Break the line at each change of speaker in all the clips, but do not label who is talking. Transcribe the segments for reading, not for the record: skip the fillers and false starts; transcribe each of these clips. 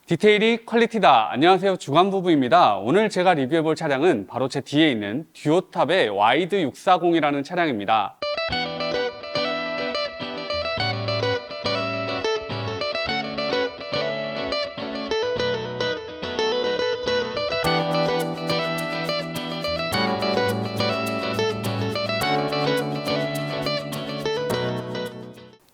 디테일이 퀄리티다. 안녕하세요, 주간부부입니다. 오늘 제가 리뷰해볼 차량은 바로 제 뒤에 있는 듀오탑의 와이드 640이라는 차량입니다.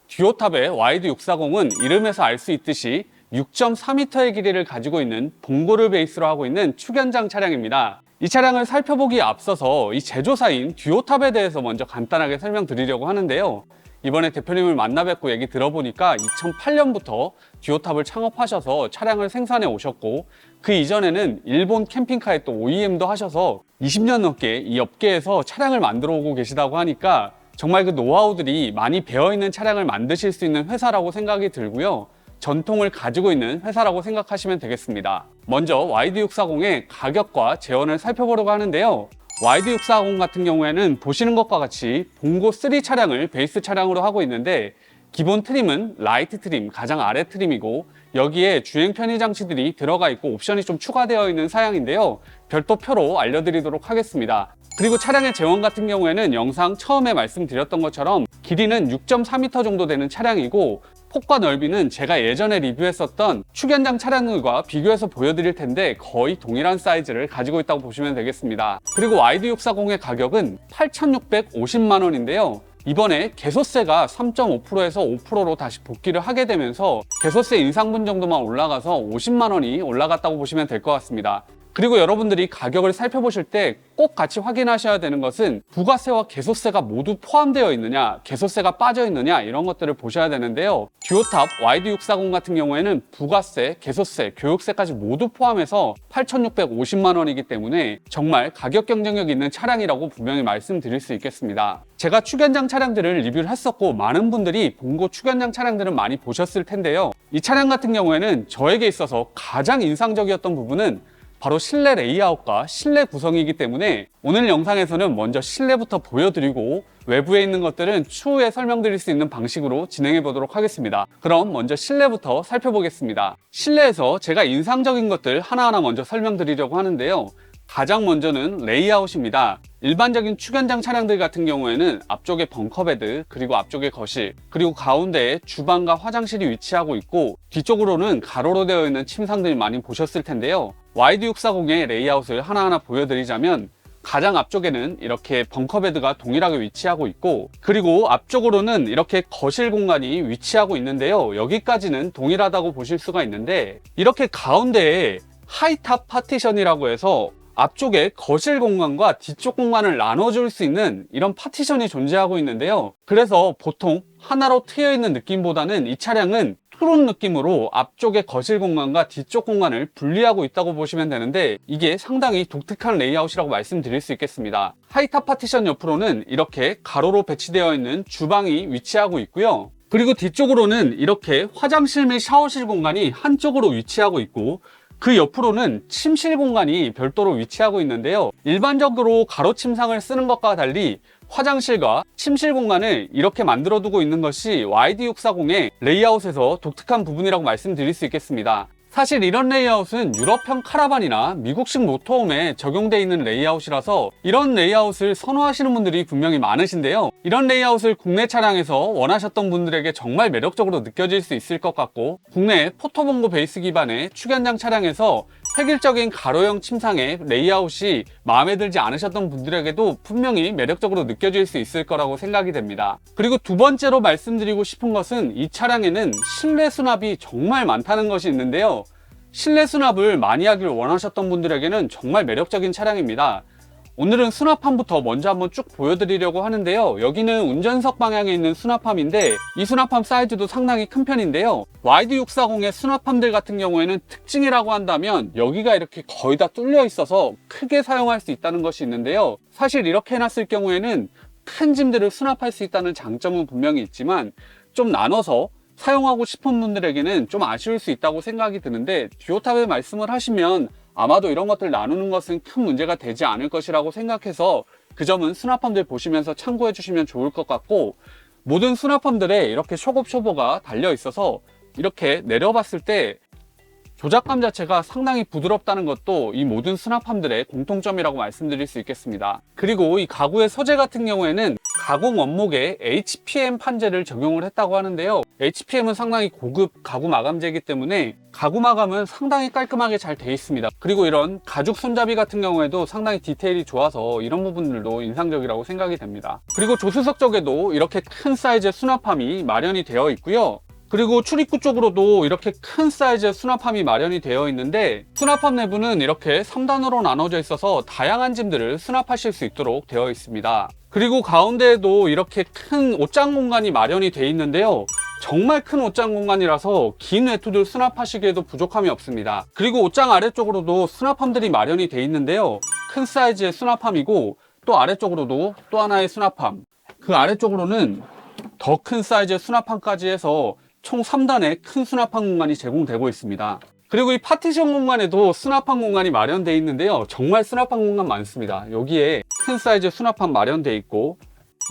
듀오탑의 와이드 640은 이름에서 알 수 있듯이 6.4m의 길이를 가지고 있는 봉고를 베이스로 하고 있는 축연장 차량입니다. 이 차량을 살펴보기에 앞서서 이 제조사인 듀오탑에 대해서 먼저 간단하게 설명드리려고 하는데요. 이번에 대표님을 만나 뵙고 얘기 들어보니까 2008년부터 듀오탑을 창업하셔서 차량을 생산해 오셨고, 그 이전에는 일본 캠핑카의 또 OEM도 하셔서 20년 넘게 이 업계에서 차량을 만들어 오고 계시다고 하니까 정말 그 노하우들이 많이 배어있는 차량을 만드실 수 있는 회사라고 생각이 들고요. 전통을 가지고 있는 회사라고 생각하시면 되겠습니다. 먼저 와이드 640의 가격과 재원을 살펴보려고 하는데요. 와이드 640 같은 경우에는 보시는 것과 같이 봉고 3 차량을 베이스 차량으로 하고 있는데, 기본 트림은 라이트 트림, 가장 아래 트림이고, 여기에 주행 편의 장치들이 들어가 있고 옵션이 좀 추가되어 있는 사양인데요. 별도 표로 알려드리도록 하겠습니다. 그리고 차량의 재원 같은 경우에는 영상 처음에 말씀드렸던 것처럼 길이는 6.4m 정도 되는 차량이고, 폭과 넓이는 제가 예전에 리뷰했었던 축연장 차량들과 비교해서 보여드릴 텐데 거의 동일한 사이즈를 가지고 있다고 보시면 되겠습니다. 그리고 와이드 640의 가격은 8,650만 원인데요. 이번에 개소세가 3.5%에서 5%로 다시 복귀를 하게 되면서 개소세 인상분 정도만 올라가서 50만 원이 올라갔다고 보시면 될 것 같습니다. 그리고 여러분들이 가격을 살펴보실 때 꼭 같이 확인하셔야 되는 것은 부가세와 개소세가 모두 포함되어 있느냐, 개소세가 빠져 있느냐, 이런 것들을 보셔야 되는데요. 듀오탑 와이드 640 같은 경우에는 부가세, 개소세, 교육세까지 모두 포함해서 8,650만 원이기 때문에 정말 가격 경쟁력 있는 차량이라고 분명히 말씀드릴 수 있겠습니다. 제가 축연장 차량들을 리뷰를 했었고, 많은 분들이 봉고 축연장 차량들은 많이 보셨을 텐데요. 이 차량 같은 경우에는 저에게 있어서 가장 인상적이었던 부분은 바로 실내 레이아웃과 실내 구성이기 때문에 오늘 영상에서는 먼저 실내부터 보여드리고 외부에 있는 것들은 추후에 설명드릴 수 있는 방식으로 진행해 보도록 하겠습니다. 그럼 먼저 실내부터 살펴보겠습니다. 실내에서 제가 인상적인 것들 하나하나 먼저 설명드리려고 하는데요. 가장 먼저는 레이아웃입니다. 일반적인 축연장 차량들 같은 경우에는 앞쪽에 벙커베드, 그리고 앞쪽에 거실, 그리고 가운데에 주방과 화장실이 위치하고 있고, 뒤쪽으로는 가로로 되어 있는 침상들이 많이 보셨을 텐데요. 와이드 640의 레이아웃을 하나하나 보여드리자면, 가장 앞쪽에는 이렇게 벙커베드가 동일하게 위치하고 있고, 그리고 앞쪽으로는 이렇게 거실 공간이 위치하고 있는데요. 여기까지는 동일하다고 보실 수가 있는데, 이렇게 가운데에 하이탑 파티션이라고 해서 앞쪽에 거실 공간과 뒤쪽 공간을 나눠줄 수 있는 이런 파티션이 존재하고 있는데요. 그래서 보통 하나로 트여 있는 느낌보다는 이 차량은 투론 느낌으로 앞쪽에 거실 공간과 뒤쪽 공간을 분리하고 있다고 보시면 되는데, 이게 상당히 독특한 레이아웃이라고 말씀드릴 수 있겠습니다. 하이탑 파티션 옆으로는 이렇게 가로로 배치되어 있는 주방이 위치하고 있고요. 그리고 뒤쪽으로는 이렇게 화장실 및 샤워실 공간이 한쪽으로 위치하고 있고, 그 옆으로는 침실 공간이 별도로 위치하고 있는데요. 일반적으로 가로 침상을 쓰는 것과 달리 화장실과 침실 공간을 이렇게 만들어 두고 있는 것이 와이드 640의 레이아웃에서 독특한 부분이라고 말씀드릴 수 있겠습니다. 사실 이런 레이아웃은 유럽형 카라반이나 미국식 모터홈에 적용되어 있는 레이아웃이라서 이런 레이아웃을 선호하시는 분들이 분명히 많으신데요. 이런 레이아웃을 국내 차량에서 원하셨던 분들에게 정말 매력적으로 느껴질 수 있을 것 같고, 국내 포토봉고 베이스 기반의 축연장 차량에서 획일적인 가로형 침상의 레이아웃이 마음에 들지 않으셨던 분들에게도 분명히 매력적으로 느껴질 수 있을 거라고 생각이 됩니다. 그리고 두 번째로 말씀드리고 싶은 것은 이 차량에는 실내 수납이 정말 많다는 것이 있는데요. 실내 수납을 많이 하길 원하셨던 분들에게는 정말 매력적인 차량입니다. 오늘은 수납함부터 먼저 한번 쭉 보여드리려고 하는데요. 여기는 운전석 방향에 있는 수납함인데, 이 수납함 사이즈도 상당히 큰 편인데요. 와이드 640의 수납함들 같은 경우에는 특징이라고 한다면 여기가 이렇게 거의 다 뚫려 있어서 크게 사용할 수 있다는 것이 있는데요. 사실 이렇게 해놨을 경우에는 큰 짐들을 수납할 수 있다는 장점은 분명히 있지만, 좀 나눠서 사용하고 싶은 분들에게는 좀 아쉬울 수 있다고 생각이 드는데, 듀오탑에 말씀을 하시면 아마도 이런 것들 나누는 것은 큰 문제가 되지 않을 것이라고 생각해서 그 점은 수납함들 보시면서 참고해 주시면 좋을 것 같고, 모든 수납함들에 이렇게 쇼급쇼버가 달려 있어서 이렇게 내려봤을 때 조작감 자체가 상당히 부드럽다는 것도 이 모든 수납함들의 공통점이라고 말씀드릴 수 있겠습니다. 그리고 이 가구의 소재 같은 경우에는 가공 원목에 HPM 판재를 적용을 했다고 하는데요. HPM은 상당히 고급 가구 마감재이기 때문에 가구 마감은 상당히 깔끔하게 잘 되어 있습니다. 그리고 이런 가죽 손잡이 같은 경우에도 상당히 디테일이 좋아서 이런 부분들도 인상적이라고 생각이 됩니다. 그리고 조수석 쪽에도 이렇게 큰 사이즈의 수납함이 마련이 되어 있고요. 그리고 출입구 쪽으로도 이렇게 큰 사이즈의 수납함이 마련이 되어 있는데, 수납함 내부는 이렇게 3단으로 나눠져 있어서 다양한 짐들을 수납하실 수 있도록 되어 있습니다. 그리고 가운데에도 이렇게 큰 옷장 공간이 마련이 되어 있는데요. 정말 큰 옷장 공간이라서 긴 외투들 수납하시기에도 부족함이 없습니다. 그리고 옷장 아래쪽으로도 수납함들이 마련이 되어 있는데요. 큰 사이즈의 수납함이고, 또 아래쪽으로도 또 하나의 수납함, 그 아래쪽으로는 더 큰 사이즈의 수납함까지 해서 총 3단의 큰 수납함 공간이 제공되고 있습니다. 그리고 이 파티션 공간에도 수납함 공간이 마련되어 있는데요. 정말 수납함 공간 많습니다. 여기에 큰 사이즈의 수납함 마련되어 있고,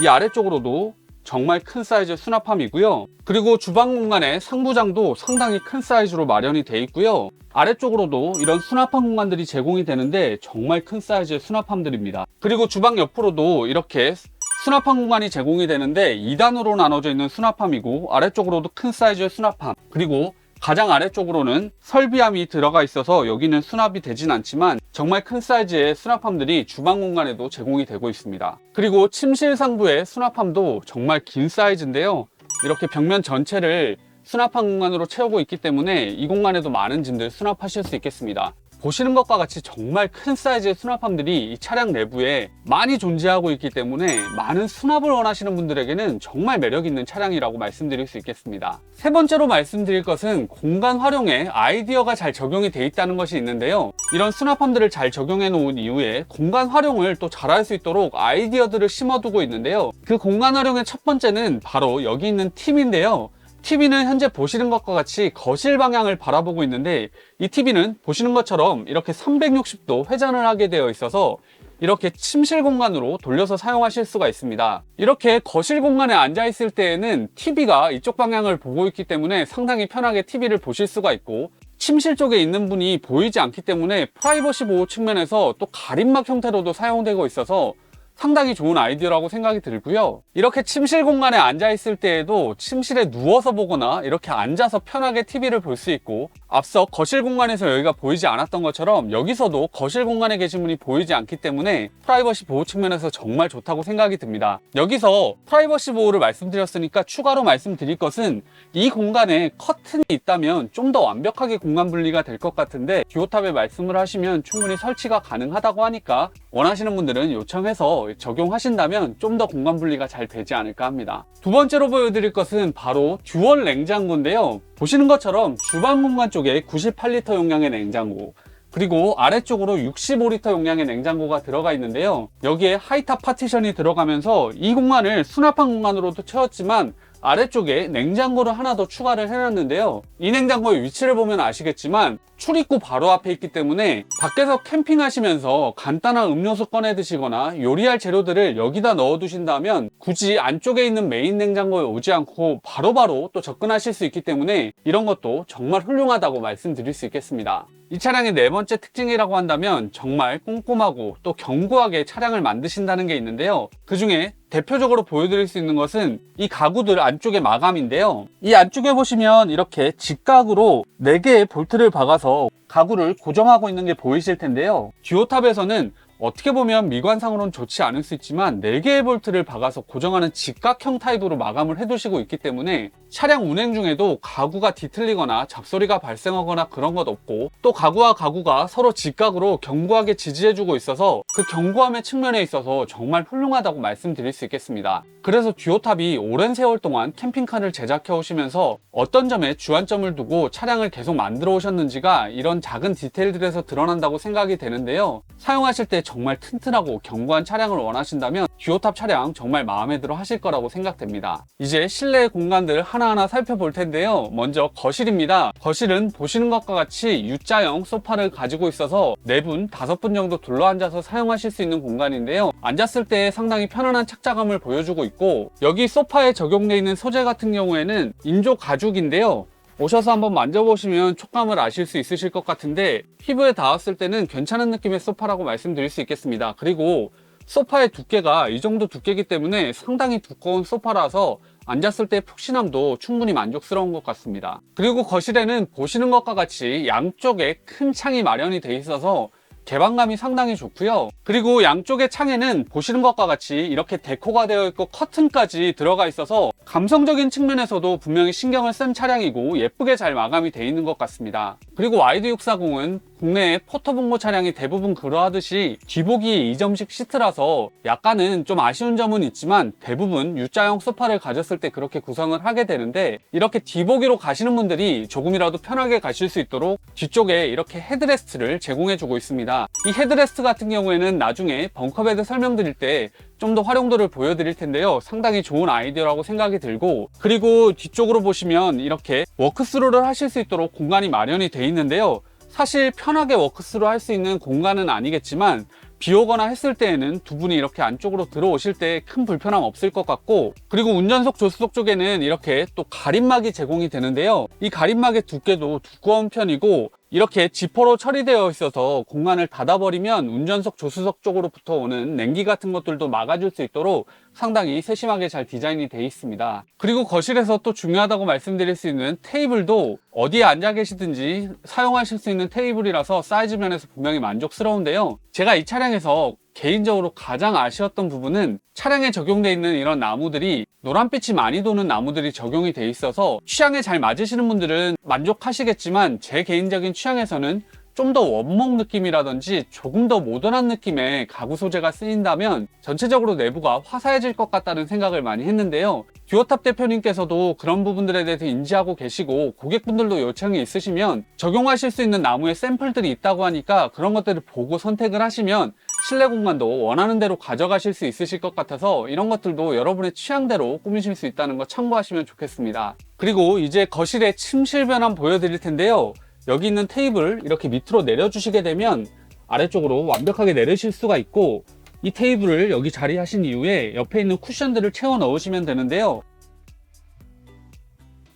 이 아래쪽으로도 정말 큰 사이즈의 수납함이고요. 그리고 주방 공간의 상부장도 상당히 큰 사이즈로 마련이 되어 있고요. 아래쪽으로도 이런 수납함 공간들이 제공이 되는데 정말 큰 사이즈의 수납함들입니다. 그리고 주방 옆으로도 이렇게 수납함 공간이 제공이 되는데 2단으로 나눠져 있는 수납함이고, 아래쪽으로도 큰 사이즈의 수납함, 그리고 가장 아래쪽으로는 설비함이 들어가 있어서 여기는 수납이 되진 않지만 정말 큰 사이즈의 수납함들이 주방 공간에도 제공이 되고 있습니다. 그리고 침실 상부의 수납함도 정말 긴 사이즈인데요. 이렇게 벽면 전체를 수납함 공간으로 채우고 있기 때문에 이 공간에도 많은 짐들 수납하실 수 있겠습니다. 보시는 것과 같이 정말 큰 사이즈의 수납함들이 이 차량 내부에 많이 존재하고 있기 때문에 많은 수납을 원하시는 분들에게는 정말 매력 있는 차량이라고 말씀드릴 수 있겠습니다. 세 번째로 말씀드릴 것은 공간 활용에 아이디어가 잘 적용이 되어 있다는 것이 있는데요. 이런 수납함들을 잘 적용해 놓은 이후에 공간 활용을 또 잘할 수 있도록 아이디어들을 심어두고 있는데요. 그 공간 활용의 첫 번째는 바로 여기 있는 TV인데요. TV는 현재 보시는 것과 같이 거실 방향을 바라보고 있는데, 이 TV는 보시는 것처럼 이렇게 360도 회전을 하게 되어 있어서 이렇게 침실 공간으로 돌려서 사용하실 수가 있습니다. 이렇게 거실 공간에 앉아 있을 때에는 TV가 이쪽 방향을 보고 있기 때문에 상당히 편하게 TV를 보실 수가 있고, 침실 쪽에 있는 분이 보이지 않기 때문에 프라이버시 보호 측면에서 또 가림막 형태로도 사용되고 있어서 상당히 좋은 아이디어라고 생각이 들고요. 이렇게 침실 공간에 앉아 있을 때에도 침실에 누워서 보거나 이렇게 앉아서 편하게 TV를 볼 수 있고, 앞서 거실 공간에서 여기가 보이지 않았던 것처럼 여기서도 거실 공간에 계신 분이 보이지 않기 때문에 프라이버시 보호 측면에서 정말 좋다고 생각이 듭니다. 여기서 프라이버시 보호를 말씀드렸으니까 추가로 말씀드릴 것은, 이 공간에 커튼이 있다면 좀 더 완벽하게 공간 분리가 될 것 같은데, 듀오탑에 말씀을 하시면 충분히 설치가 가능하다고 하니까 원하시는 분들은 요청해서 적용하신다면 좀 더 공간 분리가 잘 되지 않을까 합니다. 두 번째로 보여드릴 것은 바로 듀얼 냉장고인데요. 보시는 것처럼 주방 공간 쪽에 98리터 용량의 냉장고, 그리고 아래쪽으로 65리터 용량의 냉장고가 들어가 있는데요. 여기에 하이탑 파티션이 들어가면서 이 공간을 수납함 공간으로도 채웠지만 아래쪽에 냉장고를 하나 더 추가를 해놨는데요. 이 냉장고의 위치를 보면 아시겠지만 출입구 바로 앞에 있기 때문에 밖에서 캠핑하시면서 간단한 음료수 꺼내 드시거나 요리할 재료들을 여기다 넣어 두신다면 굳이 안쪽에 있는 메인 냉장고에 오지 않고 바로바로 또 접근하실 수 있기 때문에 이런 것도 정말 훌륭하다고 말씀드릴 수 있겠습니다. 이 차량의 네 번째 특징이라고 한다면 정말 꼼꼼하고 또 견고하게 차량을 만드신다는 게 있는데요. 그 중에 대표적으로 보여드릴 수 있는 것은 이 가구들 안쪽의 마감인데요. 이 안쪽에 보시면 이렇게 직각으로 4개의 볼트를 박아서 가구를 고정하고 있는 게 보이실 텐데요. 듀오탑에서는 어떻게 보면 미관상으로는 좋지 않을 수 있지만 4개의 볼트를 박아서 고정하는 직각형 타입으로 마감을 해두시고 있기 때문에 차량 운행 중에도 가구가 뒤틀리거나 잡소리가 발생하거나 그런 것 없고, 또 가구와 가구가 서로 직각으로 견고하게 지지해주고 있어서 그 견고함의 측면에 있어서 정말 훌륭하다고 말씀드릴 수 있겠습니다. 그래서 듀오탑이 오랜 세월 동안 캠핑카를 제작해 오시면서 어떤 점에 주안점을 두고 차량을 계속 만들어 오셨는지가 이런 작은 디테일들에서 드러난다고 생각이 되는데요. 사용하실 때 정말 튼튼하고 견고한 차량을 원하신다면 듀오탑 차량 정말 마음에 들어 하실 거라고 생각됩니다. 이제 실내 공간들 하나하나 살펴볼 텐데요. 먼저 거실입니다. 거실은 보시는 것과 같이 U자형 소파를 가지고 있어서 4분, 5분 정도 둘러앉아서 사용하실 수 있는 공간인데요. 앉았을 때 상당히 편안한 착자감을 보여주고 있고, 여기 소파에 적용되어 있는 소재 같은 경우에는 인조 가죽인데요. 오셔서 한번 만져보시면 촉감을 아실 수 있으실 것 같은데 피부에 닿았을 때는 괜찮은 느낌의 소파라고 말씀드릴 수 있겠습니다. 그리고 소파의 두께가 이 정도 두께이기 때문에 상당히 두꺼운 소파라서 앉았을 때 푹신함도 충분히 만족스러운 것 같습니다. 그리고 거실에는 보시는 것과 같이 양쪽에 큰 창이 마련이 돼 있어서 개방감이 상당히 좋고요. 그리고 양쪽의 창에는 보시는 것과 같이 이렇게 데코가 되어 있고 커튼까지 들어가 있어서 감성적인 측면에서도 분명히 신경을 쓴 차량이고 예쁘게 잘 마감이 되어 있는 것 같습니다. 그리고 YD640은 국내의 포터봉고 차량이 대부분 그러하듯이 뒤보기 2점식 시트라서 약간은 좀 아쉬운 점은 있지만 대부분 U자형 소파를 가졌을 때 그렇게 구성을 하게 되는데 이렇게 뒤보기로 가시는 분들이 조금이라도 편하게 가실 수 있도록 뒤쪽에 이렇게 헤드레스트를 제공해 주고 있습니다. 이 헤드레스트 같은 경우에는 나중에 벙커베드 설명드릴 때 좀 더 활용도를 보여드릴 텐데요. 상당히 좋은 아이디어라고 생각이 들고, 그리고 뒤쪽으로 보시면 이렇게 워크스루를 하실 수 있도록 공간이 마련이 돼 있는데요. 사실 편하게 워크스루 할 수 있는 공간은 아니겠지만 비 오거나 했을 때에는 두 분이 이렇게 안쪽으로 들어오실 때 큰 불편함 없을 것 같고, 그리고 운전석 조수석 쪽에는 이렇게 또 가림막이 제공이 되는데요. 이 가림막의 두께도 두꺼운 편이고 이렇게 지퍼로 처리되어 있어서 공간을 닫아버리면 운전석 조수석 쪽으로부터 오는 냉기 같은 것들도 막아줄 수 있도록 상당히 세심하게 잘 디자인이 되어 있습니다. 그리고 거실에서 또 중요하다고 말씀드릴 수 있는 테이블도 어디에 앉아 계시든지 사용하실 수 있는 테이블이라서 사이즈 면에서 분명히 만족스러운데요. 제가 이 차량에서 개인적으로 가장 아쉬웠던 부분은 차량에 적용되어 있는 이런 나무들이 노란빛이 많이 도는 나무들이 적용이 되어 있어서 취향에 잘 맞으시는 분들은 만족하시겠지만 제 개인적인 취향에서는 좀 더 원목 느낌이라든지 조금 더 모던한 느낌의 가구 소재가 쓰인다면 전체적으로 내부가 화사해질 것 같다는 생각을 많이 했는데요. 듀오탑 대표님께서도 그런 부분들에 대해서 인지하고 계시고 고객분들도 요청이 있으시면 적용하실 수 있는 나무의 샘플들이 있다고 하니까 그런 것들을 보고 선택을 하시면 실내 공간도 원하는 대로 가져가실 수 있으실 것 같아서 이런 것들도 여러분의 취향대로 꾸미실 수 있다는 거 참고하시면 좋겠습니다. 그리고 이제 거실의 침실 변환 보여드릴 텐데요. 여기 있는 테이블 이렇게 밑으로 내려주시게 되면 아래쪽으로 완벽하게 내리실 수가 있고, 이 테이블을 여기 자리하신 이후에 옆에 있는 쿠션들을 채워 넣으시면 되는데요.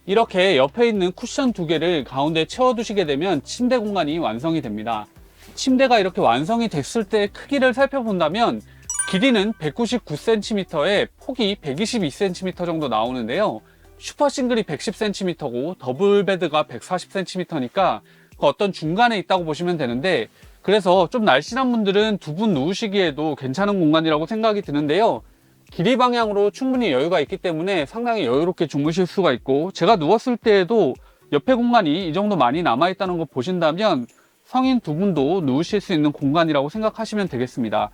이렇게 옆에 있는 쿠션 두 개를 가운데 채워 두시게 되면 침대 공간이 완성이 됩니다. 침대가 이렇게 완성이 됐을 때 크기를 살펴본다면 길이는 199cm에 폭이 122cm 정도 나오는데요. 슈퍼 싱글이 110cm고 더블 베드가 140cm니까 어떤 중간에 있다고 보시면 되는데, 그래서 좀 날씬한 분들은 두 분 누우시기에도 괜찮은 공간이라고 생각이 드는데요. 길이 방향으로 충분히 여유가 있기 때문에 상당히 여유롭게 주무실 수가 있고, 제가 누웠을 때에도 옆에 공간이 이 정도 많이 남아 있다는 거 보신다면 성인 두 분도 누우실 수 있는 공간이라고 생각하시면 되겠습니다.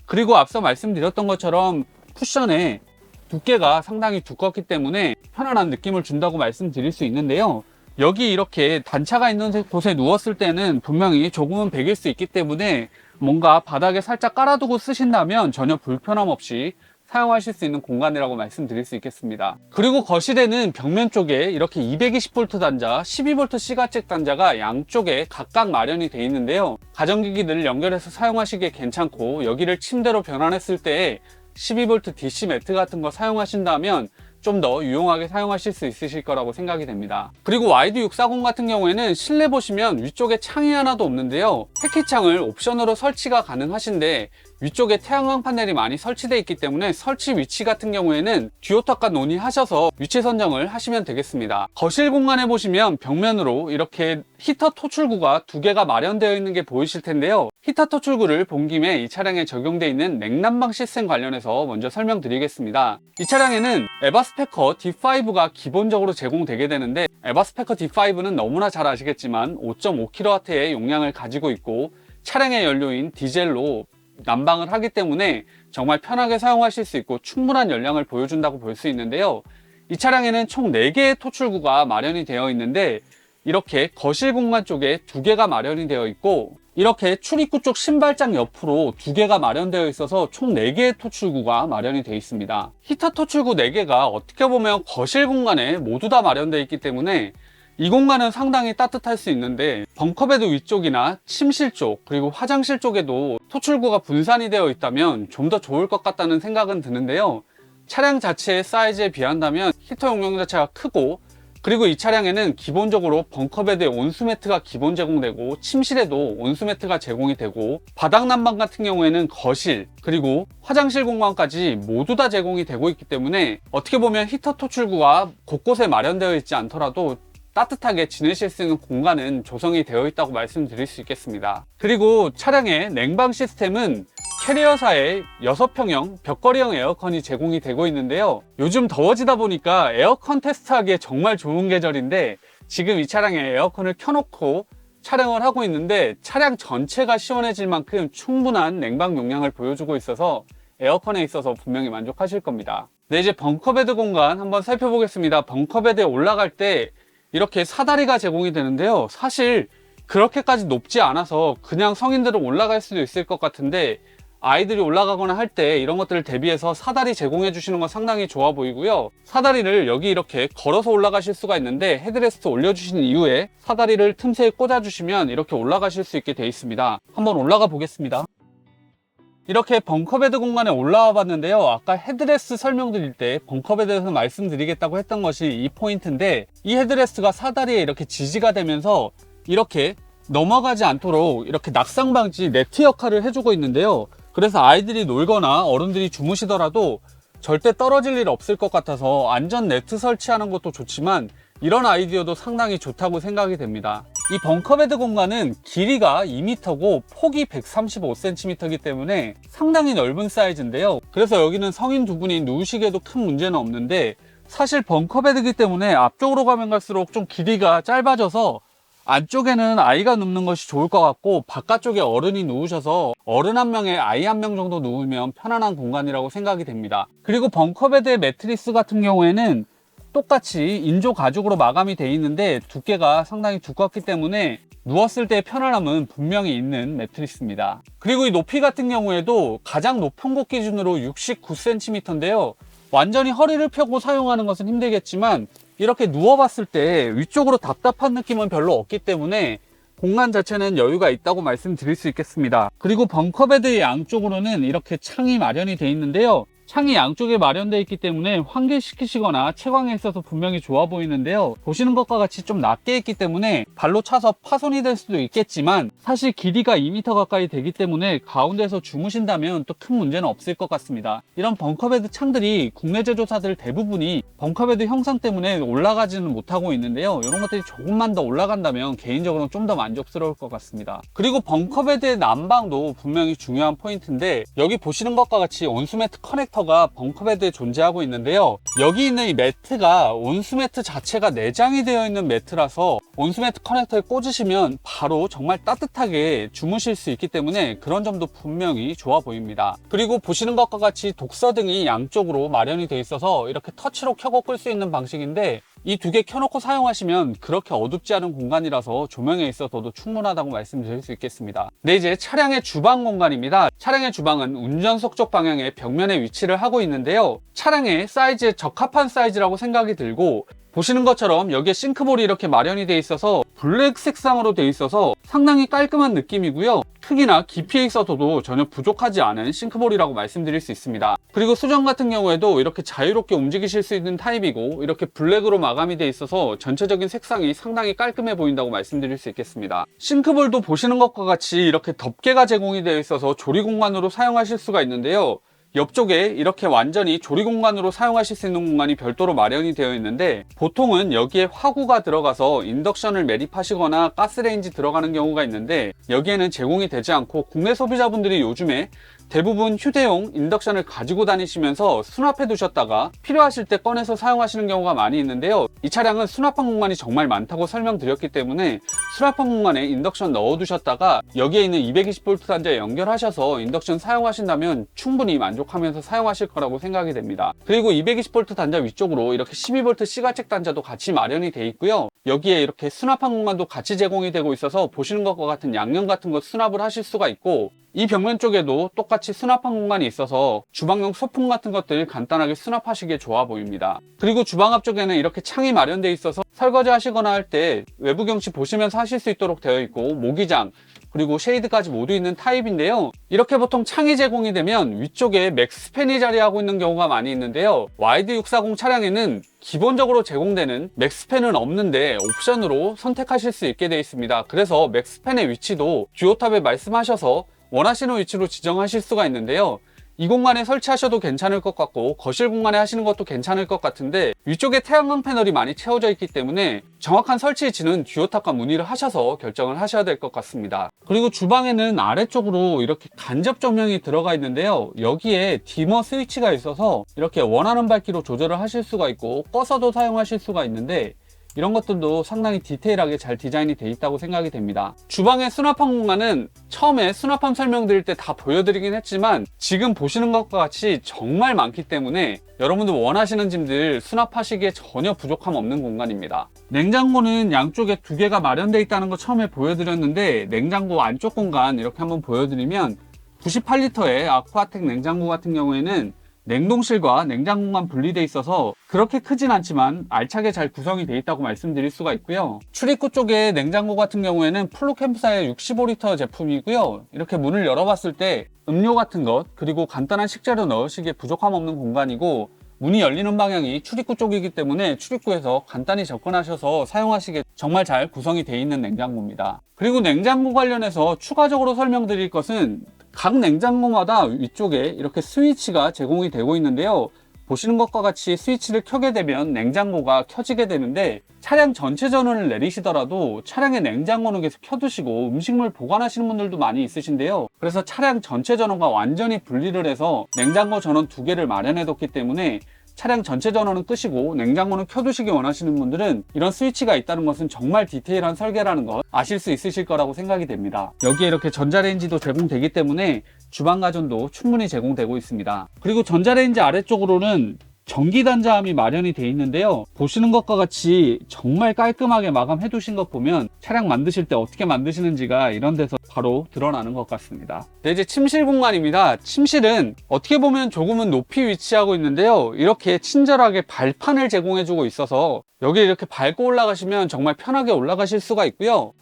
그리고 앞서 말씀드렸던 것처럼 쿠션에 두께가 상당히 두껍기 때문에 편안한 느낌을 준다고 말씀드릴 수 있는데요. 여기 이렇게 단차가 있는 곳에 누웠을 때는 분명히 조금은 베길 수 있기 때문에 뭔가 바닥에 살짝 깔아두고 쓰신다면 전혀 불편함 없이 사용하실 수 있는 공간이라고 말씀드릴 수 있겠습니다. 그리고 거실에는 벽면 쪽에 이렇게 220V 단자, 12V C가잭 단자가 양쪽에 각각 마련이 되어 있는데요. 가전기기들을 연결해서 사용하시기에 괜찮고, 여기를 침대로 변환했을 때 12V DC 매트 같은 거 사용하신다면 좀 더 유용하게 사용하실 수 있으실 거라고 생각이 됩니다. 그리고 YD640 같은 경우에는 실내 보시면 위쪽에 창이 하나도 없는데요. 패키창을 옵션으로 설치가 가능하신데 위쪽에 태양광 파넬이 많이 설치되어 있기 때문에 설치 위치 같은 경우에는 듀오탑과 논의하셔서 위치 선정을 하시면 되겠습니다. 거실 공간에 보시면 벽면으로 이렇게 히터 토출구가 두 개가 마련되어 있는 게 보이실 텐데요. 히터 토출구를 본 김에 이 차량에 적용되어 있는 냉난방 시스템 관련해서 먼저 설명드리겠습니다. 이 차량에는 에바스페커 D5가 기본적으로 제공되게 되는데, 에바스페커 D5는 너무나 잘 아시겠지만 5.5kW의 용량을 가지고 있고 차량의 연료인 디젤로 난방을 하기 때문에 정말 편하게 사용하실 수 있고 충분한 연량을 보여준다고 볼 수 있는데요. 이 차량에는 총 4개의 토출구가 마련이 되어 있는데 이렇게 거실 공간 쪽에 2개가 마련이 되어 있고, 이렇게 출입구 쪽 신발장 옆으로 2개가 마련되어 있어서 총 4개의 토출구가 마련이 되어 있습니다. 히터 토출구 4개가 어떻게 보면 거실 공간에 모두 다 마련되어 있기 때문에 이 공간은 상당히 따뜻할 수 있는데, 벙커베드 위쪽이나 침실 쪽 그리고 화장실 쪽에도 토출구가 분산이 되어 있다면 좀 더 좋을 것 같다는 생각은 드는데요. 차량 자체의 사이즈에 비한다면 히터 용량 자체가 크고 그리고 이 차량에는 기본적으로 벙커베드에 온수매트가 기본 제공되고 침실에도 온수매트가 제공이 되고 바닥 난방 같은 경우에는 거실 그리고 화장실 공간까지 모두 다 제공이 되고 있기 때문에 어떻게 보면 히터 토출구가 곳곳에 마련되어 있지 않더라도 따뜻하게 지내실 수 있는 공간은 조성이 되어 있다고 말씀드릴 수 있겠습니다. 그리고 차량의 냉방 시스템은 캐리어사의 6평형 벽걸이형 에어컨이 제공이 되고 있는데요. 요즘 더워지다 보니까 에어컨 테스트하기에 정말 좋은 계절인데 지금 이 차량에 에어컨을 켜놓고 촬영을 하고 있는데 차량 전체가 시원해질 만큼 충분한 냉방 용량을 보여주고 있어서 에어컨에 있어서 분명히 만족하실 겁니다. 네, 이제 벙커베드 공간 한번 살펴보겠습니다. 벙커베드에 올라갈 때 이렇게 사다리가 제공이 되는데요. 사실 그렇게까지 높지 않아서 그냥 성인들은 올라갈 수도 있을 것 같은데 아이들이 올라가거나 할 때 이런 것들을 대비해서 사다리 제공해 주시는 건 상당히 좋아 보이고요. 사다리를 여기 이렇게 걸어서 올라가실 수가 있는데 헤드레스트 올려주신 이후에 사다리를 틈새에 꽂아 주시면 이렇게 올라가실 수 있게 되어 있습니다. 한번 올라가 보겠습니다. 이렇게 벙커베드 공간에 올라와 봤는데요. 아까 헤드레스트 설명드릴 때 벙커베드에서 말씀드리겠다고 했던 것이 이 포인트인데 이 헤드레스트가 사다리에 이렇게 지지가 되면서 이렇게 넘어가지 않도록 이렇게 낙상 방지 네트 역할을 해주고 있는데요. 그래서 아이들이 놀거나 어른들이 주무시더라도 절대 떨어질 일 없을 것 같아서 안전 네트 설치하는 것도 좋지만 이런 아이디어도 상당히 좋다고 생각이 됩니다. 이 벙커베드 공간은 길이가 2m고 폭이 135cm이기 때문에 상당히 넓은 사이즈인데요. 그래서 여기는 성인 두 분이 누우시기에도 큰 문제는 없는데 사실 벙커베드이기 때문에 앞쪽으로 가면 갈수록 좀 길이가 짧아져서 안쪽에는 아이가 눕는 것이 좋을 것 같고 바깥쪽에 어른이 누우셔서 어른 한 명에 아이 한 명 정도 누우면 편안한 공간이라고 생각이 됩니다. 그리고 벙커베드의 매트리스 같은 경우에는 똑같이 인조 가죽으로 마감이 되어 있는데 두께가 상당히 두껍기 때문에 누웠을 때의 편안함은 분명히 있는 매트리스입니다. 그리고 이 높이 같은 경우에도 가장 높은 곳 기준으로 69cm인데요. 완전히 허리를 펴고 사용하는 것은 힘들겠지만 이렇게 누워봤을 때 위쪽으로 답답한 느낌은 별로 없기 때문에 공간 자체는 여유가 있다고 말씀드릴 수 있겠습니다. 그리고 벙커베드의 양쪽으로는 이렇게 창이 마련이 되어 있는데요. 창이 양쪽에 마련되어 있기 때문에 환기시키시거나 채광에 있어서 분명히 좋아 보이는데요. 보시는 것과 같이 좀 낮게 있기 때문에 발로 차서 파손이 될 수도 있겠지만 사실 길이가 2m 가까이 되기 때문에 가운데서 주무신다면 또 큰 문제는 없을 것 같습니다. 이런 벙커베드 창들이 국내 제조사들 대부분이 벙커베드 형상 때문에 올라가지는 못하고 있는데요. 이런 것들이 조금만 더 올라간다면 개인적으로는 좀 더 만족스러울 것 같습니다. 그리고 벙커베드의 난방도 분명히 중요한 포인트인데 여기 보시는 것과 같이 온수매트 커넥터가 벙커베드에 존재하고 있는데요. 여기 있는 이 매트가 온수매트 자체가 내장이 되어 있는 매트라서 온수매트 커넥터에 꽂으시면 바로 정말 따뜻하게 주무실 수 있기 때문에 그런 점도 분명히 좋아 보입니다. 그리고 보시는 것과 같이 독서등이 양쪽으로 마련이 되어 있어서 이렇게 터치로 켜고 끌 수 있는 방식인데 이 두 개 켜놓고 사용하시면 그렇게 어둡지 않은 공간이라서 조명에 있어서도 충분하다고 말씀드릴 수 있겠습니다. 네, 이제 차량의 주방 공간입니다. 차량의 주방은 운전석 쪽 방향의 벽면에 위치를 하고 있는데요. 차량의 사이즈에 적합한 사이즈라고 생각이 들고 보시는 것처럼 여기에 싱크볼이 이렇게 마련이 되어 있어서 블랙 색상으로 되어 있어서 상당히 깔끔한 느낌이고요. 크기나 깊이에 있어서도 전혀 부족하지 않은 싱크볼이라고 말씀드릴 수 있습니다. 그리고 수전 같은 경우에도 이렇게 자유롭게 움직이실 수 있는 타입이고 이렇게 블랙으로 마감이 되어 있어서 전체적인 색상이 상당히 깔끔해 보인다고 말씀드릴 수 있겠습니다. 싱크볼도 보시는 것과 같이 이렇게 덮개가 제공이 되어 있어서 조리 공간으로 사용하실 수가 있는데요. 옆쪽에 이렇게 완전히 조리 공간으로 사용하실 수 있는 공간이 별도로 마련이 되어 있는데 보통은 여기에 화구가 들어가서 인덕션을 매립하시거나 가스레인지 들어가는 경우가 있는데 여기에는 제공이 되지 않고 국내 소비자분들이 요즘에 대부분 휴대용 인덕션을 가지고 다니시면서 수납해 두셨다가 필요하실 때 꺼내서 사용하시는 경우가 많이 있는데요. 이 차량은 수납한 공간이 정말 많다고 설명드렸기 때문에 수납한 공간에 인덕션 넣어 두셨다가 여기에 있는 220V 단자에 연결하셔서 인덕션 사용하신다면 충분히 만족하면서 사용하실 거라고 생각이 됩니다. 그리고 220V 단자 위쪽으로 이렇게 12V 시가책 단자도 같이 마련이 되어 있고요. 여기에 이렇게 수납한 공간도 같이 제공이 되고 있어서 보시는 것과 같은 양념 같은 거 수납을 하실 수가 있고 이 벽면 쪽에도 똑같이 수납한 공간이 있어서 주방용 소품 같은 것들 간단하게 수납하시기에 좋아 보입니다. 그리고 주방 앞쪽에는 이렇게 창이 마련되어 있어서 설거지 하시거나 할 때 외부 경치 보시면서 하실 수 있도록 되어 있고 모기장, 그리고 쉐이드까지 모두 있는 타입인데요. 이렇게 보통 창이 제공이 되면 위쪽에 맥스팬이 자리하고 있는 경우가 많이 있는데요. YD640 차량에는 기본적으로 제공되는 맥스팬은 없는데 옵션으로 선택하실 수 있게 되어 있습니다. 그래서 맥스팬의 위치도 듀오탑에 말씀하셔서 원하시는 위치로 지정하실 수가 있는데요. 이 공간에 설치하셔도 괜찮을 것 같고 거실 공간에 하시는 것도 괜찮을 것 같은데 위쪽에 태양광 패널이 많이 채워져 있기 때문에 정확한 설치 위치는 듀오탑과 문의를 하셔서 결정을 하셔야 될 것 같습니다. 그리고 주방에는 아래쪽으로 이렇게 간접 조명이 들어가 있는데요. 여기에 디머 스위치가 있어서 이렇게 원하는 밝기로 조절을 하실 수가 있고 꺼서도 사용하실 수가 있는데 이런 것들도 상당히 디테일하게 잘 디자인이 되어 있다고 생각이 됩니다. 주방의 수납함 공간은 처음에 수납함 설명드릴 때 다 보여드리긴 했지만 지금 보시는 것과 같이 정말 많기 때문에 여러분들 원하시는 짐들 수납하시기에 전혀 부족함 없는 공간입니다. 냉장고는 양쪽에 두 개가 마련되어 있다는 거 처음에 보여드렸는데 냉장고 안쪽 공간 이렇게 한번 보여드리면 98리터의 아쿠아텍 냉장고 같은 경우에는 냉동실과 냉장 공간 분리되어 있어서 그렇게 크진 않지만 알차게 잘 구성이 되어 있다고 말씀드릴 수가 있고요. 출입구 쪽에 냉장고 같은 경우에는 플루캠프사의 65리터 제품이고요. 이렇게 문을 열어봤을 때 음료 같은 것 그리고 간단한 식재료 넣으시기에 부족함 없는 공간이고 문이 열리는 방향이 출입구 쪽이기 때문에 출입구에서 간단히 접근하셔서 사용하시기에 정말 잘 구성이 되어 있는 냉장고입니다. 그리고 냉장고 관련해서 추가적으로 설명드릴 것은 각 냉장고마다 위쪽에 이렇게 스위치가 제공이 되고 있는데요. 보시는 것과 같이 스위치를 켜게 되면 냉장고가 켜지게 되는데 차량 전체 전원을 내리시더라도 차량의 냉장고는 계속 켜두시고 음식물 보관하시는 분들도 많이 있으신데요. 그래서 차량 전체 전원과 완전히 분리를 해서 냉장고 전원 두 개를 마련해 뒀기 때문에 차량 전체 전원은 끄시고 냉장고는 켜두시기 원하시는 분들은 이런 스위치가 있다는 것은 정말 디테일한 설계라는 것 아실 수 있으실 거라고 생각이 됩니다. 여기에 이렇게 전자레인지도 제공되기 때문에 주방 가전도 충분히 제공되고 있습니다. 그리고 전자레인지 아래쪽으로는 전기 단자함이 마련이 되어 있는데요. 보시는 것과 같이 정말 깔끔하게 마감해 두신 것 보면 차량 만드실 때 어떻게 만드시는지가 이런 데서 바로 드러나는 것 같습니다. 네, 이제 침실 공간입니다. 침실은 어떻게 보면 조금은 높이 위치하고 있는데요. 이렇게 친절하게 발판을 제공해 주고 있어서 여기 이렇게 밟고 올라가시면 정말 편하게 올라가실 수가 있고요.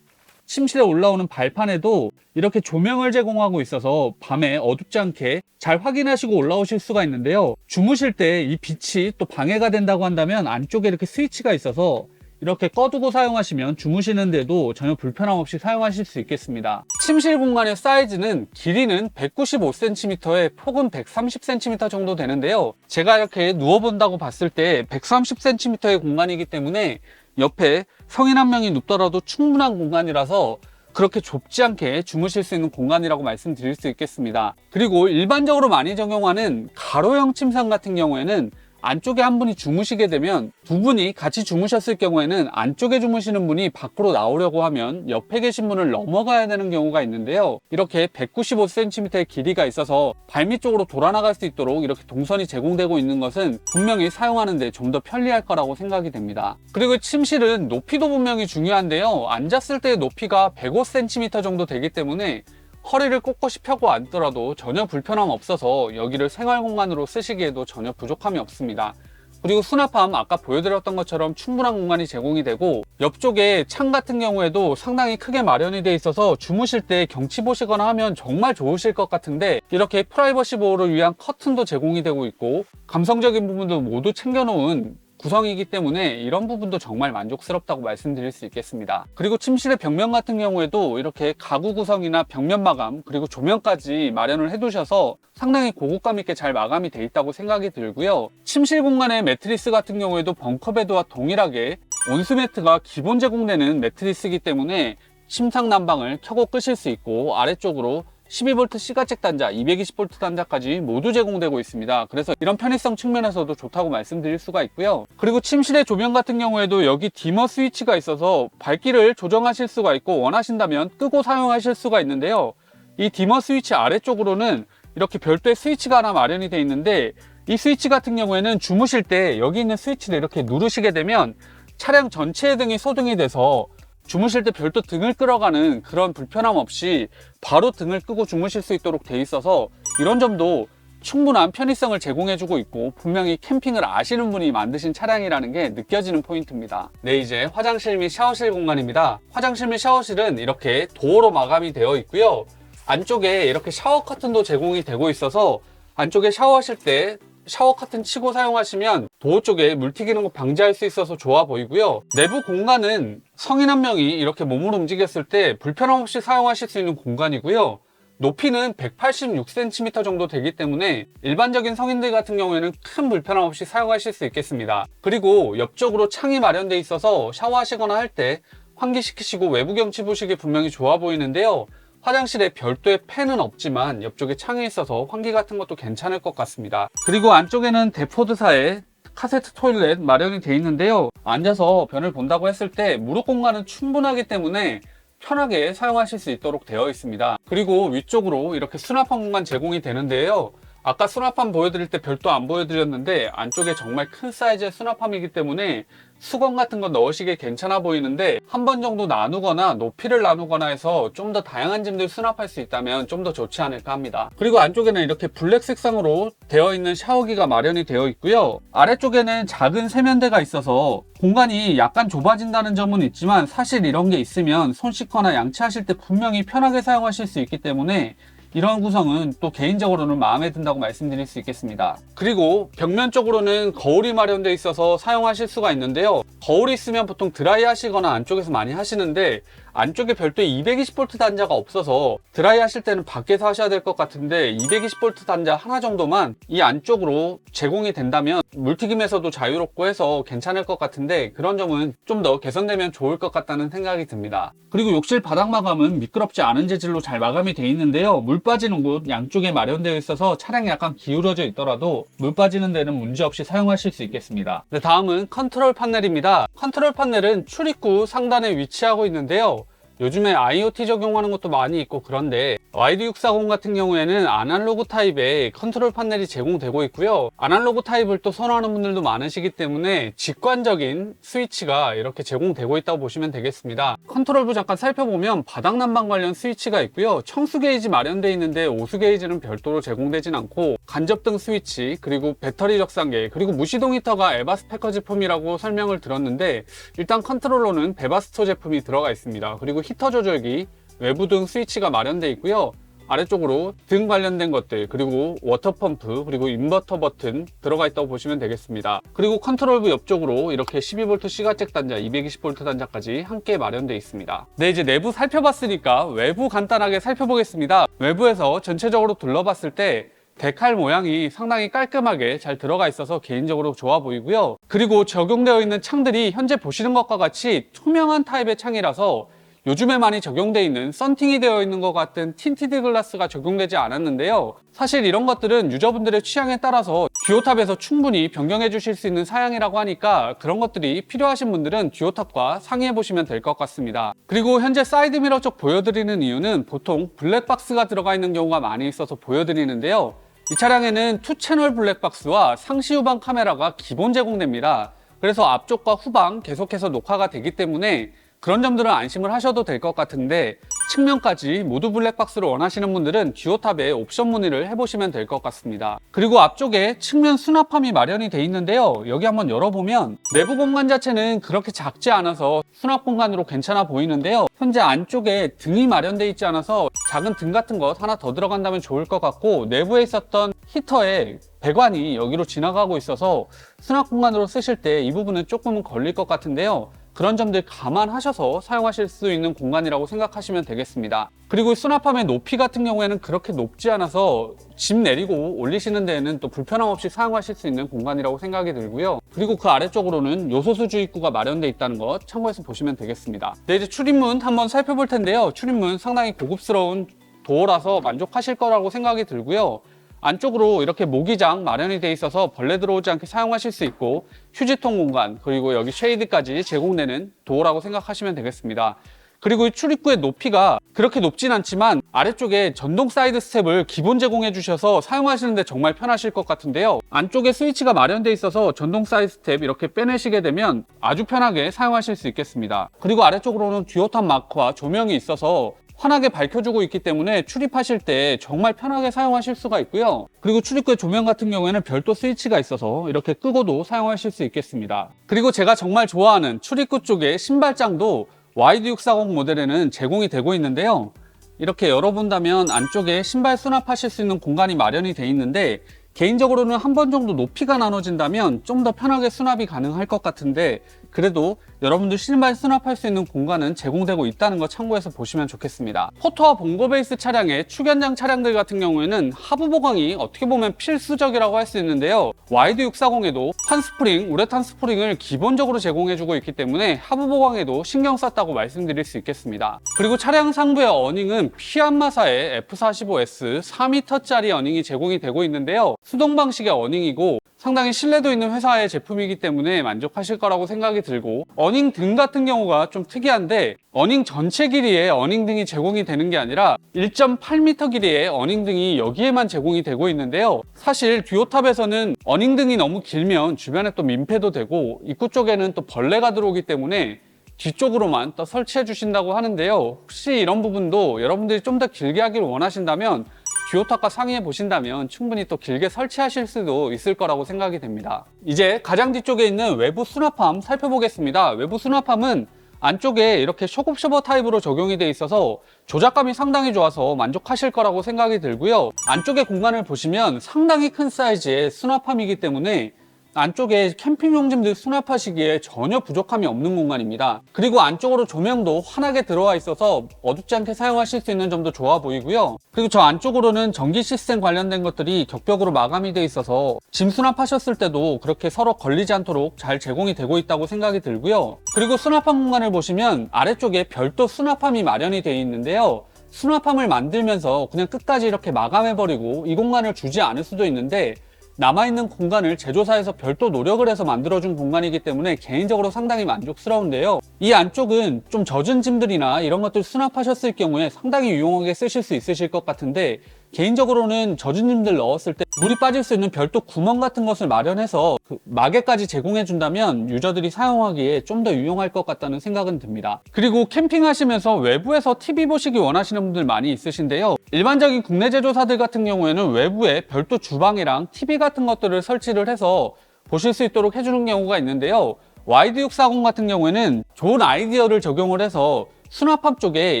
침실에 올라오는 발판에도 이렇게 조명을 제공하고 있어서 밤에 어둡지 않게 잘 확인하시고 올라오실 수가 있는데요. 주무실 때 이 빛이 또 방해가 된다고 한다면 안쪽에 이렇게 스위치가 있어서 이렇게 꺼두고 사용하시면 주무시는데도 전혀 불편함 없이 사용하실 수 있겠습니다. 침실 공간의 사이즈는 길이는 195cm에 폭은 130cm 정도 되는데요. 제가 이렇게 누워본다고 봤을 때 130cm의 공간이기 때문에 옆에 성인 한 명이 눕더라도 충분한 공간이라서 그렇게 좁지 않게 주무실 수 있는 공간이라고 말씀드릴 수 있겠습니다. 그리고 일반적으로 많이 적용하는 가로형 침상 같은 경우에는 안쪽에 한 분이 주무시게 되면 두 분이 같이 주무셨을 경우에는 안쪽에 주무시는 분이 밖으로 나오려고 하면 옆에 계신 분을 넘어가야 되는 경우가 있는데요. 이렇게 195cm의 길이가 있어서 발밑 쪽으로 돌아 나갈 수 있도록 이렇게 동선이 제공되고 있는 것은 분명히 사용하는데 좀 더 편리할 거라고 생각이 됩니다. 그리고 침실은 높이도 분명히 중요한데요. 앉았을 때의 높이가 105cm 정도 되기 때문에 허리를 꼿꼿이 펴고 앉더라도 전혀 불편함 없어서 여기를 생활 공간으로 쓰시기에도 전혀 부족함이 없습니다. 그리고 수납함 아까 보여드렸던 것처럼 충분한 공간이 제공이 되고 옆쪽에 창 같은 경우에도 상당히 크게 마련이 되어 있어서 주무실 때 경치 보시거나 하면 정말 좋으실 것 같은데 이렇게 프라이버시 보호를 위한 커튼도 제공이 되고 있고 감성적인 부분도 모두 챙겨놓은 구성이기 때문에 이런 부분도 정말 만족스럽다고 말씀드릴 수 있겠습니다. 그리고 침실의 벽면 같은 경우에도 이렇게 가구 구성이나 벽면 마감 그리고 조명까지 마련을 해두셔서 상당히 고급감 있게 잘 마감이 돼 있다고 생각이 들고요. 침실 공간의 매트리스 같은 경우에도 벙커베드와 동일하게 온수매트가 기본 제공되는 매트리스이기 때문에 침상 난방을 켜고 끄실 수 있고 아래쪽으로 12V C가책 단자, 220V 단자까지 모두 제공되고 있습니다. 그래서 이런 편의성 측면에서도 좋다고 말씀드릴 수가 있고요. 그리고 침실의 조명 같은 경우에도 여기 디머 스위치가 있어서 밝기를 조정하실 수가 있고 원하신다면 끄고 사용하실 수가 있는데요. 이 디머 스위치 아래쪽으로는 이렇게 별도의 스위치가 하나 마련이 되어 있는데 이 스위치 같은 경우에는 주무실 때 여기 있는 스위치를 이렇게 누르시게 되면 차량 전체의 등이 소등이 돼서 주무실 때 별도 등을 끌어가는 그런 불편함 없이 바로 등을 끄고 주무실 수 있도록 돼 있어서 이런 점도 충분한 편의성을 제공해주고 있고 분명히 캠핑을 아시는 분이 만드신 차량이라는 게 느껴지는 포인트입니다. 네, 이제 화장실 및 샤워실 공간입니다. 화장실 및 샤워실은 이렇게 도어로 마감이 되어 있고요. 안쪽에 이렇게 샤워 커튼도 제공이 되고 있어서 안쪽에 샤워하실 때 샤워 커튼 치고 사용하시면 도어 쪽에 물 튀기는 거 방지할 수 있어서 좋아 보이고요. 내부 공간은 성인 한 명이 이렇게 몸을 움직였을 때 불편함 없이 사용하실 수 있는 공간이고요. 높이는 186cm 정도 되기 때문에 일반적인 성인들 같은 경우에는 큰 불편함 없이 사용하실 수 있겠습니다. 그리고 옆쪽으로 창이 마련되어 있어서 샤워하시거나 할 때 환기시키시고 외부 경치 보시기 분명히 좋아 보이는데요. 화장실에 별도의 팬은 없지만 옆쪽에 창이 있어서 환기 같은 것도 괜찮을 것 같습니다. 그리고 안쪽에는 데포드사의 카세트 토일렛 마련이 되어 있는데요. 앉아서 변을 본다고 했을 때 무릎 공간은 충분하기 때문에 편하게 사용하실 수 있도록 되어 있습니다. 그리고 위쪽으로 이렇게 수납함 공간 제공이 되는데요. 아까 수납함 보여드릴 때 별도 안 보여드렸는데 안쪽에 정말 큰 사이즈의 수납함이기 때문에 수건 같은 거 넣으시기 괜찮아 보이는데 한 번 정도 나누거나 높이를 나누거나 해서 좀 더 다양한 짐들 수납할 수 있다면 좀 더 좋지 않을까 합니다. 그리고 안쪽에는 이렇게 블랙 색상으로 되어 있는 샤워기가 마련이 되어 있고요. 아래쪽에는 작은 세면대가 있어서 공간이 약간 좁아진다는 점은 있지만 사실 이런 게 있으면 손 씻거나 양치하실 때 분명히 편하게 사용하실 수 있기 때문에 이런 구성은 또 개인적으로는 마음에 든다고 말씀드릴 수 있겠습니다. 그리고 벽면 쪽으로는 거울이 마련되어 있어서 사용하실 수가 있는데요. 거울이 있으면 보통 드라이 하시거나 안쪽에서 많이 하시는데 안쪽에 별도의 220V 단자가 없어서 드라이 하실 때는 밖에서 하셔야 될 것 같은데 220V 단자 하나 정도만 이 안쪽으로 제공이 된다면 물튀김에서도 자유롭고 해서 괜찮을 것 같은데 그런 점은 좀 더 개선되면 좋을 것 같다는 생각이 듭니다. 그리고 욕실 바닥 마감은 미끄럽지 않은 재질로 잘 마감이 되어 있는데요. 물 빠지는 곳 양쪽에 마련되어 있어서 차량이 약간 기울어져 있더라도 물 빠지는 데는 문제없이 사용하실 수 있겠습니다. 네, 다음은 컨트롤 판넬입니다. 컨트롤 판넬은 출입구 상단에 위치하고 있는데요. 요즘에 IoT 적용하는 것도 많이 있고 그런데 YD640 같은 경우에는 아날로그 타입의 컨트롤 판넬이 제공되고 있고요. 아날로그 타입을 또 선호하는 분들도 많으시기 때문에 직관적인 스위치가 이렇게 제공되고 있다고 보시면 되겠습니다. 컨트롤부 잠깐 살펴보면 바닥 난방 관련 스위치가 있고요. 청수 게이지 마련되어 있는데 오수 게이지는 별도로 제공되진 않고 간접등 스위치, 그리고 배터리 적상계, 그리고 무시동 히터가 에바스페커 제품이라고 설명을 들었는데 일단 컨트롤러는 베바스토 제품이 들어가 있습니다. 그리고 히터 조절기, 외부 등 스위치가 마련되어 있고요. 아래쪽으로 등 관련된 것들, 그리고 워터펌프, 그리고 인버터 버튼 들어가 있다고 보시면 되겠습니다. 그리고 컨트롤부 옆쪽으로 이렇게 12V 시가잭 단자, 220V 단자까지 함께 마련되어 있습니다. 네, 이제 내부 살펴봤으니까 외부 간단하게 살펴보겠습니다. 외부에서 전체적으로 둘러봤을 때 데칼 모양이 상당히 깔끔하게 잘 들어가 있어서 개인적으로 좋아 보이고요. 그리고 적용되어 있는 창들이 현재 보시는 것과 같이 투명한 타입의 창이라서 요즘에 많이 적용되어 있는 썬팅이 되어 있는 것 같은 틴티드 글라스가 적용되지 않았는데요. 사실 이런 것들은 유저분들의 취향에 따라서 듀오탑에서 충분히 변경해 주실 수 있는 사양이라고 하니까 그런 것들이 필요하신 분들은 듀오탑과 상의해 보시면 될 것 같습니다. 그리고 현재 사이드미러 쪽 보여드리는 이유는 보통 블랙박스가 들어가 있는 경우가 많이 있어서 보여드리는데요. 이 차량에는 2채널 블랙박스와 상시 후방 카메라가 기본 제공됩니다. 그래서 앞쪽과 후방 계속해서 녹화가 되기 때문에 그런 점들은 안심을 하셔도 될 것 같은데 측면까지 모두 블랙박스를 원하시는 분들은 듀오탑에 옵션 문의를 해보시면 될 것 같습니다. 그리고 앞쪽에 측면 수납함이 마련이 되어 있는데요. 여기 한번 열어보면 내부 공간 자체는 그렇게 작지 않아서 수납 공간으로 괜찮아 보이는데요. 현재 안쪽에 등이 마련되어 있지 않아서 작은 등 같은 것 하나 더 들어간다면 좋을 것 같고 내부에 있었던 히터의 배관이 여기로 지나가고 있어서 수납 공간으로 쓰실 때 이 부분은 조금은 걸릴 것 같은데요. 그런 점들 감안하셔서 사용하실 수 있는 공간이라고 생각하시면 되겠습니다. 그리고 수납함의 높이 같은 경우에는 그렇게 높지 않아서 짐 내리고 올리시는 데에는 또 불편함 없이 사용하실 수 있는 공간이라고 생각이 들고요. 그리고 그 아래쪽으로는 요소수 주입구가 마련되어 있다는 것 참고해서 보시면 되겠습니다. 네, 이제 출입문 한번 살펴볼 텐데요. 출입문 상당히 고급스러운 도어라서 만족하실 거라고 생각이 들고요. 안쪽으로 이렇게 모기장 마련이 되어 있어서 벌레 들어오지 않게 사용하실 수 있고 휴지통 공간, 그리고 여기 쉐이드까지 제공되는 도어라고 생각하시면 되겠습니다. 그리고 이 출입구의 높이가 그렇게 높진 않지만 아래쪽에 전동 사이드 스텝을 기본 제공해 주셔서 사용하시는데 정말 편하실 것 같은데요. 안쪽에 스위치가 마련되어 있어서 전동 사이드 스텝 이렇게 빼내시게 되면 아주 편하게 사용하실 수 있겠습니다. 그리고 아래쪽으로는 듀오탑 마크와 조명이 있어서 환하게 밝혀주고 있기 때문에 출입하실 때 정말 편하게 사용하실 수가 있고요. 그리고 출입구의 조명 같은 경우에는 별도 스위치가 있어서 이렇게 끄고도 사용하실 수 있겠습니다. 그리고 제가 정말 좋아하는 출입구 쪽에 신발장도 YD640 모델에는 제공이 되고 있는데요. 이렇게 열어본다면 안쪽에 신발 수납하실 수 있는 공간이 마련이 되어 있는데, 개인적으로는 한 번 정도 높이가 나눠진다면 좀 더 편하게 수납이 가능할 것 같은데, 그래도 여러분들 신발 수납할 수 있는 공간은 제공되고 있다는 거 참고해서 보시면 좋겠습니다. 포터와 봉고 베이스 차량의 축연장 차량들 같은 경우에는 하부 보강이 어떻게 보면 필수적이라고 할 수 있는데요. YD640에도 판스프링, 우레탄 스프링을 기본적으로 제공해주고 있기 때문에 하부 보강에도 신경 썼다고 말씀드릴 수 있겠습니다. 그리고 차량 상부의 어닝은 피안마사의 F45S 4m짜리 어닝이 제공이 되고 있는데요. 수동 방식의 어닝이고 상당히 신뢰도 있는 회사의 제품이기 때문에 만족하실 거라고 생각이 들고, 어닝 등 같은 경우가 좀 특이한데 어닝 전체 길이의 어닝 등이 제공이 되는 게 아니라 1.8m 길이의 어닝 등이 여기에만 제공이 되고 있는데요. 사실 듀오탑에서는 어닝 등이 너무 길면 주변에 또 민폐도 되고 입구 쪽에는 또 벌레가 들어오기 때문에 뒤쪽으로만 또 설치해 주신다고 하는데요. 혹시 이런 부분도 여러분들이 좀 더 길게 하기를 원하신다면 듀오탑과 상의해 보신다면 충분히 또 길게 설치하실 수도 있을 거라고 생각이 됩니다. 이제 가장 뒤쪽에 있는 외부 수납함 살펴보겠습니다. 외부 수납함은 안쪽에 이렇게 쇼급쇼버 타입으로 적용이 되어 있어서 조작감이 상당히 좋아서 만족하실 거라고 생각이 들고요. 안쪽의 공간을 보시면 상당히 큰 사이즈의 수납함이기 때문에 안쪽에 캠핑 용품들 수납하시기에 전혀 부족함이 없는 공간입니다. 그리고 안쪽으로 조명도 환하게 들어와 있어서 어둡지 않게 사용하실 수 있는 점도 좋아 보이고요. 그리고 저 안쪽으로는 전기 시스템 관련된 것들이 격벽으로 마감이 되어 있어서 짐 수납하셨을 때도 그렇게 서로 걸리지 않도록 잘 제공이 되고 있다고 생각이 들고요. 그리고 수납함 공간을 보시면 아래쪽에 별도 수납함이 마련이 되어 있는데요. 수납함을 만들면서 그냥 끝까지 이렇게 마감해버리고 이 공간을 주지 않을 수도 있는데, 남아있는 공간을 제조사에서 별도 노력을 해서 만들어준 공간이기 때문에 개인적으로 상당히 만족스러운데요. 이 안쪽은 좀 젖은 짐들이나 이런 것들 수납하셨을 경우에 상당히 유용하게 쓰실 수 있으실 것 같은데, 개인적으로는 젖은 짐들 넣었을 때 물이 빠질 수 있는 별도 구멍 같은 것을 마련해서 그 마개까지 제공해 준다면 유저들이 사용하기에 좀 더 유용할 것 같다는 생각은 듭니다. 그리고 캠핑하시면서 외부에서 TV 보시기 원하시는 분들 많이 있으신데요. 일반적인 국내 제조사들 같은 경우에는 외부에 별도 주방이랑 TV 같은 것들을 설치를 해서 보실 수 있도록 해주는 경우가 있는데요. YD640 같은 경우에는 좋은 아이디어를 적용을 해서 수납함 쪽에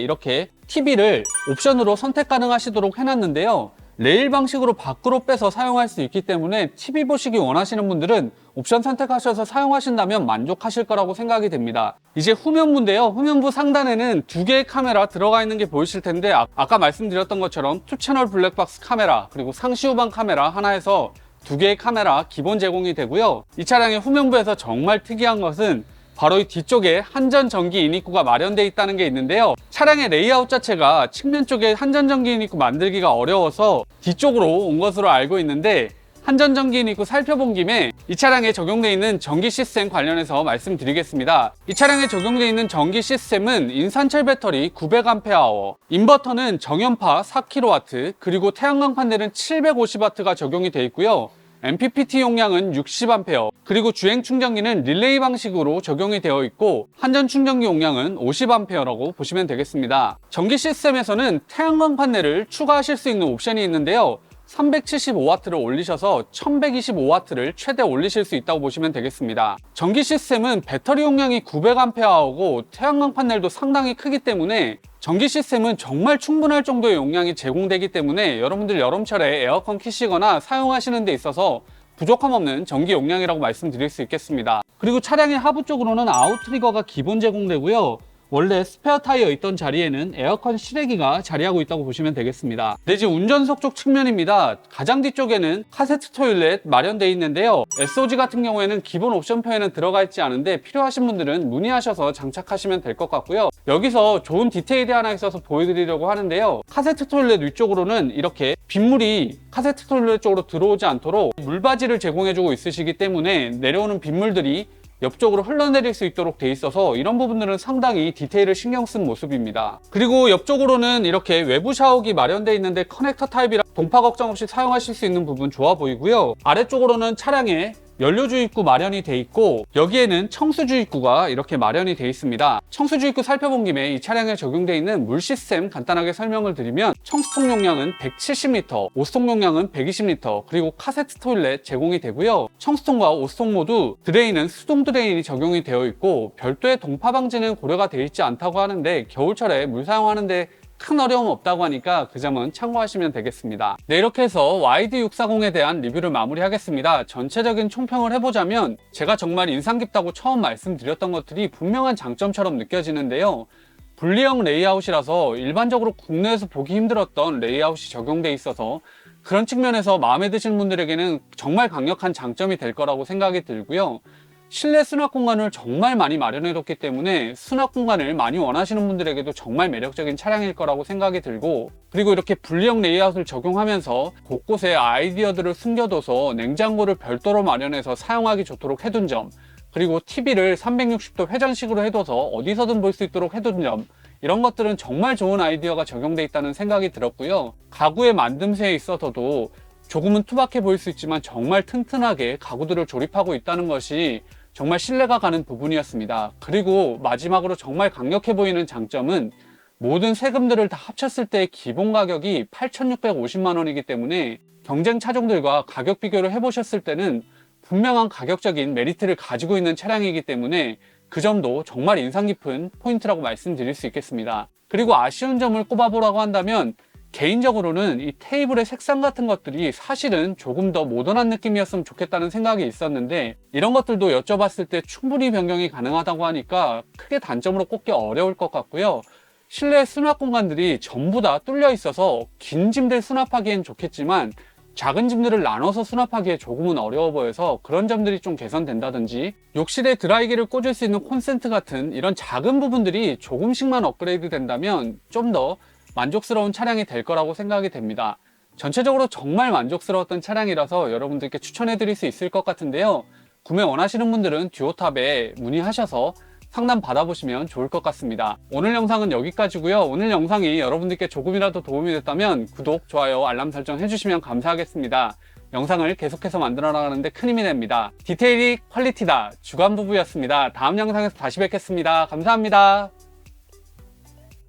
이렇게 TV를 옵션으로 선택 가능하시도록 해놨는데요. 레일 방식으로 밖으로 빼서 사용할 수 있기 때문에 TV 보시기 원하시는 분들은 옵션 선택하셔서 사용하신다면 만족하실 거라고 생각이 됩니다. 이제 후면부인데요. 후면부 상단에는 두 개의 카메라 들어가 있는 게 보이실 텐데, 아까 말씀드렸던 것처럼 2채널 블랙박스 카메라 그리고 상시 후방 카메라 하나에서 두 개의 카메라 기본 제공이 되고요. 이 차량의 후면부에서 정말 특이한 것은 바로 이 뒤쪽에 한전 전기 인입구가 마련되어 있다는 게 있는데요. 차량의 레이아웃 자체가 측면 쪽에 한전 전기 인입구 만들기가 어려워서 뒤쪽으로 온 것으로 알고 있는데, 한전 전기 인입구 살펴본 김에 이 차량에 적용되어 있는 전기 시스템 관련해서 말씀드리겠습니다. 이 차량에 적용되어 있는 전기 시스템은 인산철 배터리 900Ah, 인버터는 정연파 4kW, 그리고 태양광 판넬은 750W가 적용이 되어 있고요. MPPT 용량은 60A, 그리고 주행 충전기는 릴레이 방식으로 적용이 되어 있고 한전 충전기 용량은 50A라고 보시면 되겠습니다. 전기 시스템에서는 태양광 판넬을 추가하실 수 있는 옵션이 있는데요. 375W를 올리셔서 1125W를 최대 올리실 수 있다고 보시면 되겠습니다. 전기 시스템은 배터리 용량이 900Ah고 태양광 판넬도 상당히 크기 때문에 전기 시스템은 정말 충분할 정도의 용량이 제공되기 때문에 여러분들 여름철에 에어컨 키시거나 사용하시는 데 있어서 부족함 없는 전기 용량이라고 말씀드릴 수 있겠습니다. 그리고 차량의 하부 쪽으로는 아웃트리거가 기본 제공되고요. 원래 스페어 타이어 있던 자리에는 에어컨 실외기가 자리하고 있다고 보시면 되겠습니다. 내지 운전석 쪽 측면입니다. 가장 뒤쪽에는 카세트 토일렛 마련되어 있는데요. SOG 같은 경우에는 기본 옵션표에는 들어가 있지 않은데 필요하신 분들은 문의하셔서 장착하시면 될 것 같고요. 여기서 좋은 디테일이 하나 있어서 보여드리려고 하는데요. 카세트 토일렛 위쪽으로는 이렇게 빗물이 카세트 토일렛 쪽으로 들어오지 않도록 물바지를 제공해주고 있으시기 때문에 내려오는 빗물들이 옆쪽으로 흘러내릴 수 있도록 돼 있어서 이런 부분들은 상당히 디테일을 신경 쓴 모습입니다. 그리고 옆쪽으로는 이렇게 외부 샤워기 마련되어 있는데 커넥터 타입이라 동파 걱정 없이 사용하실 수 있는 부분 좋아 보이고요. 아래쪽으로는 차량에 연료주입구 마련이 돼 있고 여기에는 청수주입구가 이렇게 마련이 돼 있습니다. 청수주입구 살펴본 김에 이 차량에 적용되어 있는 물 시스템 간단하게 설명을 드리면 청수통 용량은 170L, 오수통 용량은 120L, 그리고 카세트 토일렛 제공이 되고요. 청수통과 오수통 모두 드레인은 수동 드레인이 적용이 되어 있고 별도의 동파 방지는 고려가 되어 있지 않다고 하는데 겨울철에 물 사용하는데 큰 어려움 없다고 하니까 그 점은 참고하시면 되겠습니다. 네, 이렇게 해서 YD640에 대한 리뷰를 마무리하겠습니다. 전체적인 총평을 해보자면 제가 정말 인상 깊다고 처음 말씀드렸던 것들이 분명한 장점처럼 느껴지는데요. 분리형 레이아웃이라서 일반적으로 국내에서 보기 힘들었던 레이아웃이 적용돼 있어서 그런 측면에서 마음에 드시는 분들에게는 정말 강력한 장점이 될 거라고 생각이 들고요. 실내 수납 공간을 정말 많이 마련해뒀기 때문에 수납 공간을 많이 원하시는 분들에게도 정말 매력적인 차량일 거라고 생각이 들고, 그리고 이렇게 분리형 레이아웃을 적용하면서 곳곳에 아이디어들을 숨겨둬서 냉장고를 별도로 마련해서 사용하기 좋도록 해둔 점, 그리고 TV를 360도 회전식으로 해둬서 어디서든 볼 수 있도록 해둔 점, 이런 것들은 정말 좋은 아이디어가 적용돼 있다는 생각이 들었고요. 가구의 만듦새에 있어서도 조금은 투박해 보일 수 있지만 정말 튼튼하게 가구들을 조립하고 있다는 것이 정말 신뢰가 가는 부분이었습니다. 그리고 마지막으로 정말 강력해 보이는 장점은 모든 세금들을 다 합쳤을 때의 기본 가격이 8,650만 원이기 때문에 경쟁 차종들과 가격 비교를 해보셨을 때는 분명한 가격적인 메리트를 가지고 있는 차량이기 때문에 그 점도 정말 인상 깊은 포인트라고 말씀드릴 수 있겠습니다. 그리고 아쉬운 점을 꼽아보라고 한다면 개인적으로는 이 테이블의 색상 같은 것들이 사실은 조금 더 모던한 느낌이었으면 좋겠다는 생각이 있었는데 이런 것들도 여쭤봤을 때 충분히 변경이 가능하다고 하니까 크게 단점으로 꼽기 어려울 것 같고요. 실내 수납 공간들이 전부 다 뚫려 있어서 긴 짐들 수납하기엔 좋겠지만 작은 짐들을 나눠서 수납하기에 조금은 어려워 보여서 그런 점들이 좀 개선된다든지 욕실에 드라이기를 꽂을 수 있는 콘센트 같은 이런 작은 부분들이 조금씩만 업그레이드 된다면 좀 더 만족스러운 차량이 될 거라고 생각이 됩니다. 전체적으로 정말 만족스러웠던 차량이라서 여러분들께 추천해 드릴 수 있을 것 같은데요. 구매 원하시는 분들은 듀오탑에 문의하셔서 상담 받아보시면 좋을 것 같습니다. 오늘 영상은 여기까지고요. 오늘 영상이 여러분들께 조금이라도 도움이 됐다면 구독, 좋아요, 알람 설정 해주시면 감사하겠습니다. 영상을 계속해서 만들어 나가는데 큰 힘이 됩니다. 디테일이 퀄리티다. 주간부부였습니다. 다음 영상에서 다시 뵙겠습니다. 감사합니다.